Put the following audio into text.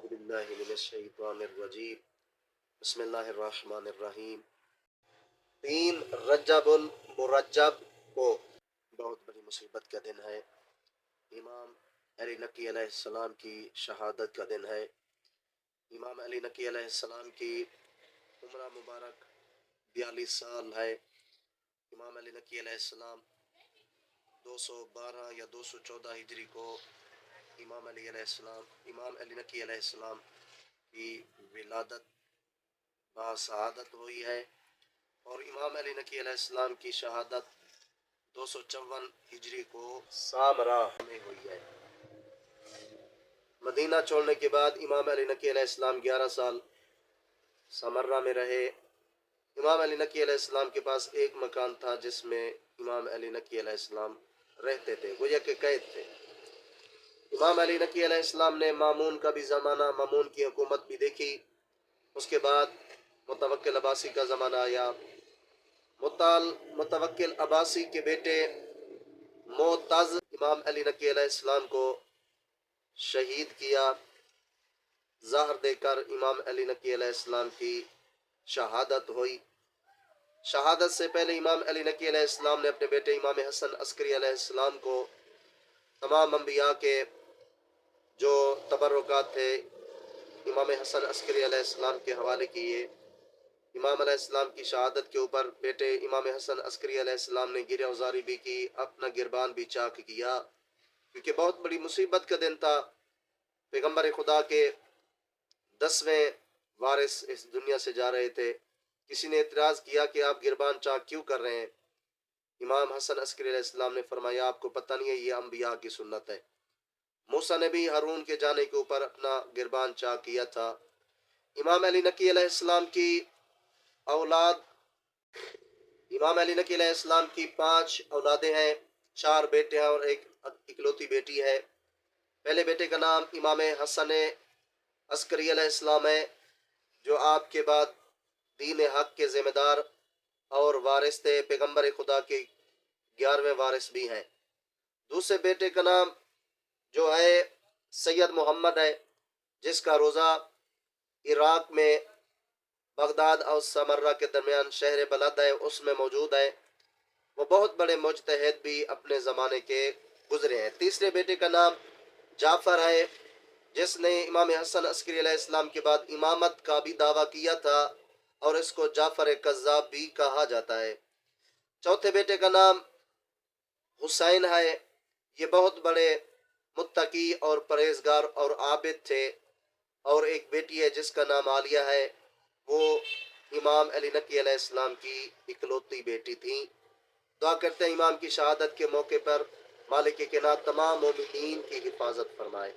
اعوذ باللہ من الشیطان الرجیم بسم اللہ الرحمن الرحیم 3 رجب المرجب کو بہت بڑی مصیبت کا دن ہے۔ امام علی نقی علیہ السلام کی شہادت کا دن ہے۔ امام علی نقی علیہ السلام کی عمر مبارک 42 سال ہے۔ امام علی نقی علیہ السلام 212 یا 214 ہجری کو امام علی نقی علیہ السلام کی ولادت بشہادت ہوئی ہے، اور امام علی نقی علیہ السلام کی شہادت 254 ہجری کو سامرا میں ہوئی ہے۔ مدینہ چھوڑنے کے بعد امام علی نقی علیہ السلام 11 سال سامرا میں رہے۔ امام علی نقی علیہ السلام کے پاس ایک مکان تھا جس میں امام علی نقی علیہ السلام رہتے تھے، گویا کہ قید تھے۔ امام علی نقی علیہ السلام نے مامون کا بھی زمانہ، مامون کی حکومت بھی دیکھی۔ اس کے بعد متوکل عباسی کا زمانہ آیا۔ متوکل عباسی کے بیٹے معتز امام علی نقی علیہ السلام کو شہید کیا۔ زہر دے کر امام علی نقی علیہ السلام کی شہادت ہوئی۔ شہادت سے پہلے امام علی نقی علیہ السلام نے اپنے بیٹے امام حسن عسکری علیہ السلام کو تمام انبیاء کے جو تبرکات تھے امام حسن عسکری علیہ السلام کے حوالے کیے۔ امام علیہ السلام کی شہادت کے اوپر بیٹے امام حسن عسکری علیہ السلام نے گریہ وزاری بھی کی، اپنا گربان بھی چاک کیا، کیونکہ بہت بڑی مصیبت کا دن تھا۔ پیغمبر خدا کے 10ویں وارث اس دنیا سے جا رہے تھے۔ کسی نے اعتراض کیا کہ آپ گربان چاک کیوں کر رہے ہیں؟ امام حسن عسکری علیہ السلام نے فرمایا، آپ کو پتہ نہیں ہے، یہ انبیاء کی سنت ہے۔ موسیٰ نے بھی ہارون کے جانے کے اوپر اپنا گربان چاک کیا تھا۔ امام علی نقی علیہ السلام کی اولاد، امام علی نقی علیہ السلام کی 5 اولادیں ہیں، 4 بیٹے ہیں اور ایک اکلوتی بیٹی ہے۔ پہلے بیٹے کا نام امام حسن عسکری علیہ السلام ہے، جو آپ کے بعد دین حق کے ذمہ دار اور وارث تھے، پیغمبر خدا کے 11ویں وارث بھی ہیں۔ دوسرے بیٹے کا نام جو ہے سید محمد ہے، جس کا روضہ عراق میں بغداد اور سامرا کے درمیان شہر بلد ہے، اس میں موجود ہے۔ وہ بہت بڑے مجتہد بھی اپنے زمانے کے گزرے ہیں۔ تیسرے بیٹے کا نام جعفر ہے، جس نے امام حسن عسکری علیہ السلام کے بعد امامت کا بھی دعویٰ کیا تھا، اور اس کو جعفر کذاب بھی کہا جاتا ہے۔ چوتھے بیٹے کا نام حسین ہے۔ یہ بہت بڑے متقی اور پرہیزگار اور عابد تھے۔ اور ایک بیٹی ہے جس کا نام عالیہ ہے، وہ امام علی نقی علیہ السلام کی اکلوتی بیٹی تھی۔ دعا کرتے ہیں امام کی شہادت کے موقع پر مالک کائنات تمام مومنین کی حفاظت فرمائے۔